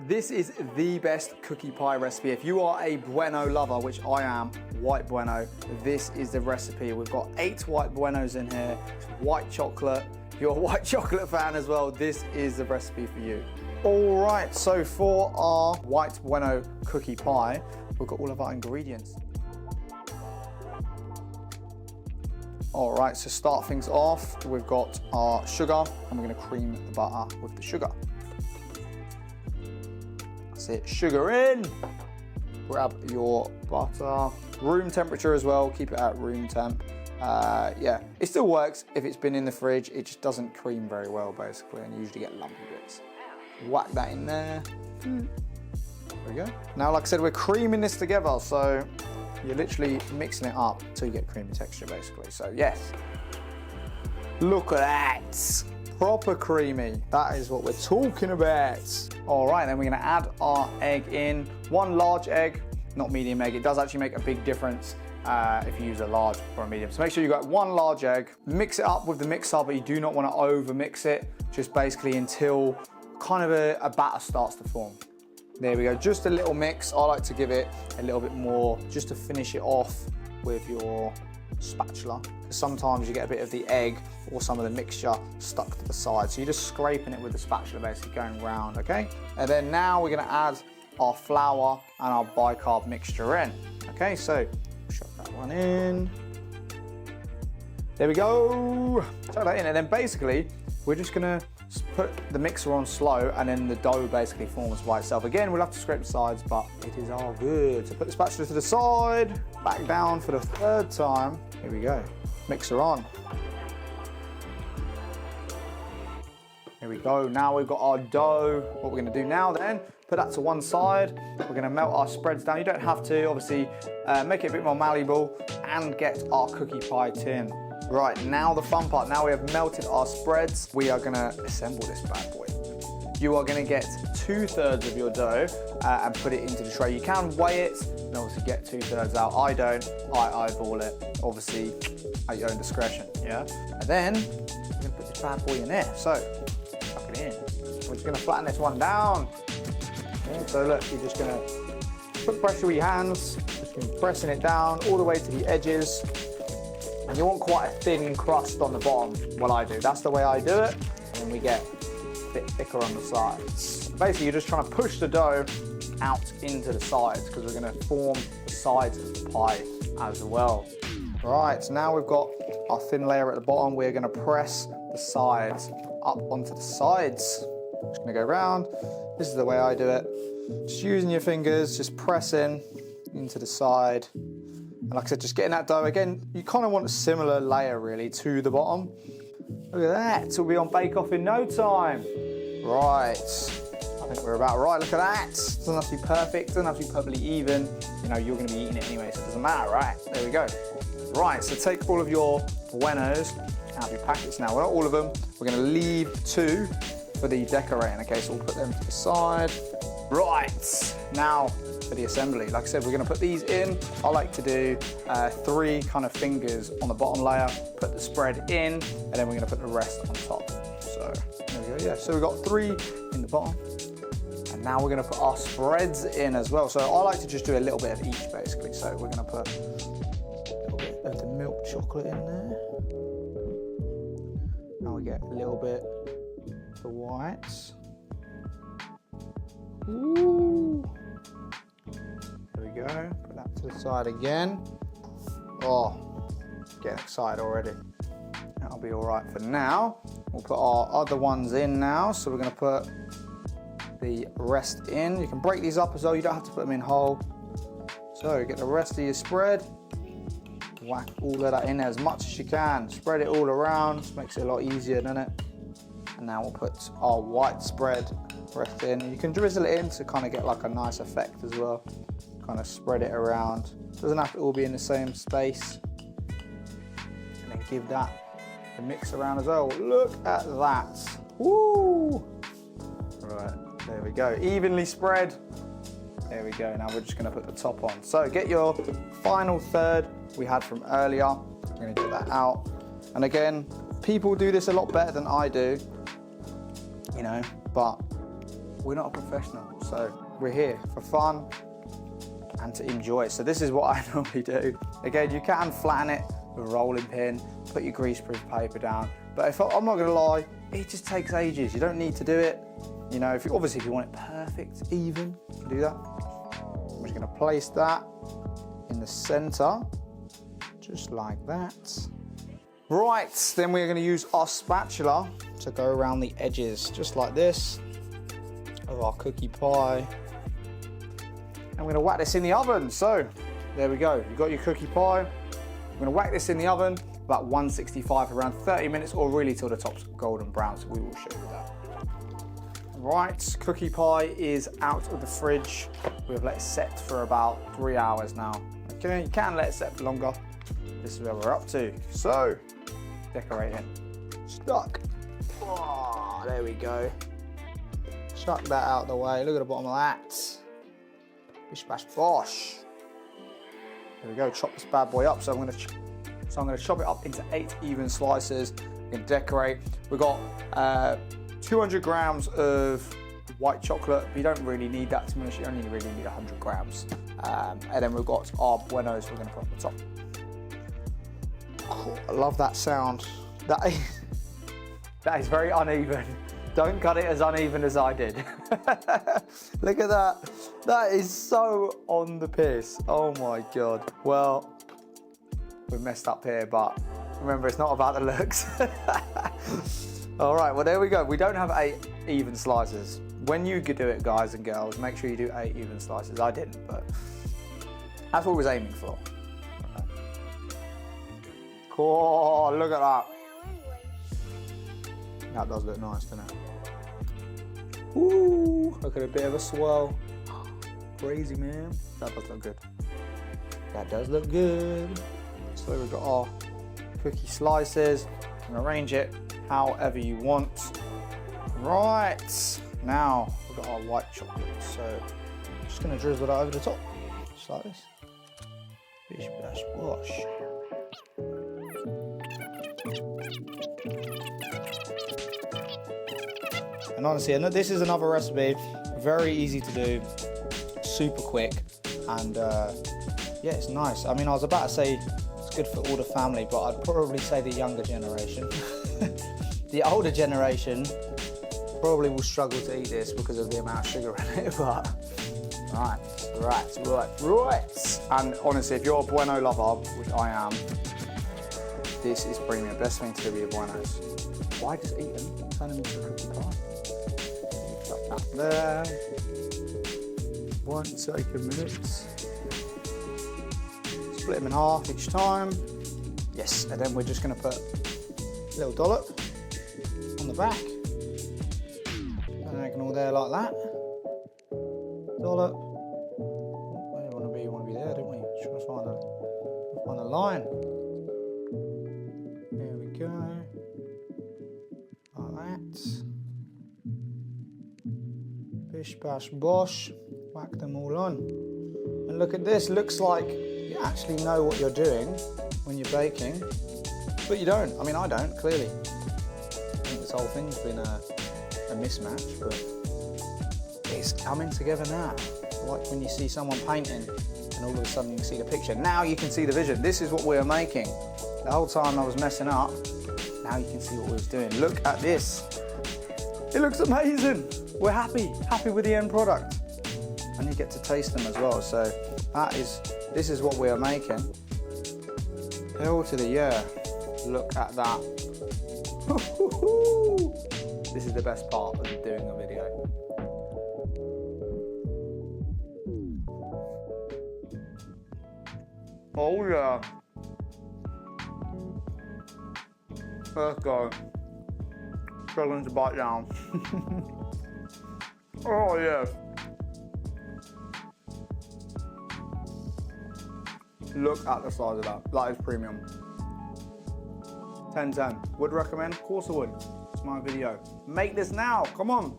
This is the best cookie pie recipe. If you are a Bueno lover, which I am, white Bueno, this is the recipe. We've got 8 white Buenos in here. It's white chocolate. If you're a white chocolate fan as well, this is the recipe for you. All right, so for our white Bueno cookie pie, we've got all of our ingredients. All right, so start things off, we've got our sugar, and we're gonna cream the butter with the sugar. That's it, sugar in. Grab your butter, room temperature as well, keep it at room temp. Yeah, it still works if it's been in the fridge, it just doesn't cream very well basically, and you usually get lumpy bits. Whack that in there. There we go. Now, like I said, we're creaming this together, so you're literally mixing it up until you get creamy texture basically. So yes, look at that. Proper creamy. That is what we're talking about. All right, then we're gonna add our egg in. 1 large egg, not medium egg. It does actually make a big difference if you use a large or a medium. So make sure you got 1 large egg. Mix it up with the mixer, but you do not wanna over mix it, just basically until kind of a batter starts to form. There we go, just a little mix. I like to give it a little bit more just to finish it off with your spatula. Because sometimes you get a bit of the egg or some of the mixture stuck to the side. So you're just scraping it with the spatula, basically going round, okay? And then now we're gonna add our flour and our bicarb mixture in. Okay, so shove that one in. There we go. Chuck that in, and then basically we're just gonna put the mixer on slow, and then the dough basically forms by itself. Again, we'll have to scrape the sides, but it is all good. So put the spatula to the side, back down for the 3rd time. Here we go, mixer on. Here we go, now we've got our dough. What we're gonna do now then, put that to one side. We're gonna melt our spreads down. You don't have to, obviously, make it a bit more malleable and get our cookie pie tin. Right, now the fun part. Now we have melted our spreads. We are gonna assemble this bad boy. You are gonna get 2/3 of your dough and put it into the tray. You can weigh it and obviously get 2/3 out. I don't, I eyeball it, obviously at your own discretion, yeah? And then we're gonna put this bad boy in there. So, tuck it in. We're just gonna flatten this one down. Yeah, so look, you're just gonna put pressure with your hands, just gonna be pressing it down all the way to the edges. And you want quite a thin crust on the bottom. Well, I do. That's the way I do it. And we get a bit thicker on the sides. Basically, you're just trying to push the dough out into the sides because we're going to form the sides of the pie as well. Right, so now we've got our thin layer at the bottom. We're going to press the sides up onto the sides. Just going to go round. This is the way I do it. Just using your fingers, just pressing into the side. And like I said, just getting that dough, again, you kind of want a similar layer really to the bottom. Look at that, it'll be on bake off in no time. Right, I think we're about right, look at that. Doesn't have to be perfect, doesn't have to be perfectly even. You know, you're gonna be eating it anyway, so it doesn't matter, right? There we go. Right, so take all of your Buenos out of your packets now. Well, not all of them, we're gonna leave 2 for the decorating, okay? So we'll put them to the side. Right, now, for the assembly. Like I said, we're gonna put these in. I like to do 3 kind of fingers on the bottom layer, put the spread in, and then we're gonna put the rest on top. So there we go, yeah. So we've got 3 in the bottom. And now we're gonna put our spreads in as well. So I like to just do a little bit of each basically. So we're gonna put a little bit of the milk chocolate in there. Now we get a little bit of the whites. Ooh. There we go, put that to the side again. Oh, getting excited already. That'll be all right for now. We'll put our other ones in now. So we're gonna put the rest in. You can break these up as well, you don't have to put them in whole. So get the rest of your spread. Whack all of that in there as much as you can. Spread it all around, just makes it a lot easier, doesn't it? And now we'll put our white spread rest in. You can drizzle it in to kind of get like a nice effect as well. Kind of spread it around. Doesn't have to all be in the same space. And then give that a mix around as well. Look at that. Woo! Right, there we go. Evenly spread. There we go. Now we're just gonna put the top on. So get your final third we had from earlier. I'm gonna get that out. And again, people do this a lot better than I do, you know, but we're not a professional, so we're here for fun and to enjoy. So this is what I normally do. Again, you can flatten it with a rolling pin, put your greaseproof paper down, but I'm not gonna lie, it just takes ages. You don't need to do it. You know, if you want it perfect, even, you can do that. I'm just gonna place that in the center, just like that. Right, then we're gonna use our spatula to go around the edges, just like this, of our cookie pie. I'm gonna whack this in the oven. So, there we go. You've got your cookie pie. I'm gonna whack this in the oven, about 165 for around 30 minutes, or really till the top's golden brown, so we will show you that. Right, cookie pie is out of the fridge. We've let it set for about 3 hours now. Okay, you can let it set for longer. This is where we're up to. So, decorating. Stuck. Oh, there we go. Chuck that out of the way. Look at the bottom of that. Bish bash bosh. There we go. Chop this bad boy up. So I'm gonna chop it up into 8 even slices. We're gonna decorate. We've got 200 grams of white chocolate. But you don't really need that, to be honest. You only really need 100 grams. And then we've got our buenos we're gonna put on the top. Oh, I love that sound. That is very uneven. Don't cut it as uneven as I did. Look at that. That is so on the piss. Oh my God. Well, we've messed up here, but remember, it's not about the looks. All right, well, there we go. We don't have 8 even slices. When you do it, guys and girls, make sure you do 8 even slices. I didn't, but that's what we was aiming for. Oh, look at that. That does look nice, doesn't it? Ooh, look at a bit of a swirl. Crazy, man. That does look good. That does look good. So we've got our cookie slices. You can arrange it however you want. Right, now we've got our white chocolate. So I'm just gonna drizzle that over the top, just like this. Bish bash bosh. And honestly, this is another recipe, very easy to do, super quick, and yeah, it's nice. I mean, I was about to say it's good for all the family, but I'd probably say the younger generation. The older generation probably will struggle to eat this because of the amount of sugar in it, but right. And honestly, if you're a bueno lover, which I am, this is premium. Best thing to do with your buenos. Why just eat them? Turn them into a cookie pie. Drop that there. Won't take a minute. Split them in half each time. Yes, and then we're just going to put a little dollop on the back. Diagonal there like that. Dollop. Where do you want to be? You want to be there, don't we? Just trying to find a line. There we go. Like that. Bish bash bosh. Whack them all on. And look at this. Looks like you actually know what you're doing when you're baking, but you don't. I mean, I don't, clearly. I think this whole thing's been a mismatch, but it's coming together now. Like when you see someone painting and all of a sudden you can see the picture. Now you can see the vision. This is what we were making. The whole time I was messing up, now you can see what we was doing. Look at this. It looks amazing. We're happy with the end product. And you get to taste them as well. So this is what we are making. Hell to the yeah. Look at that. This is the best part of doing a video. Oh yeah. Let's go. Struggling to bite down. Oh yeah. Look at the size of that. That is premium. 10/10. Would recommend? Of course I would. It's my video. Make this now. Come on.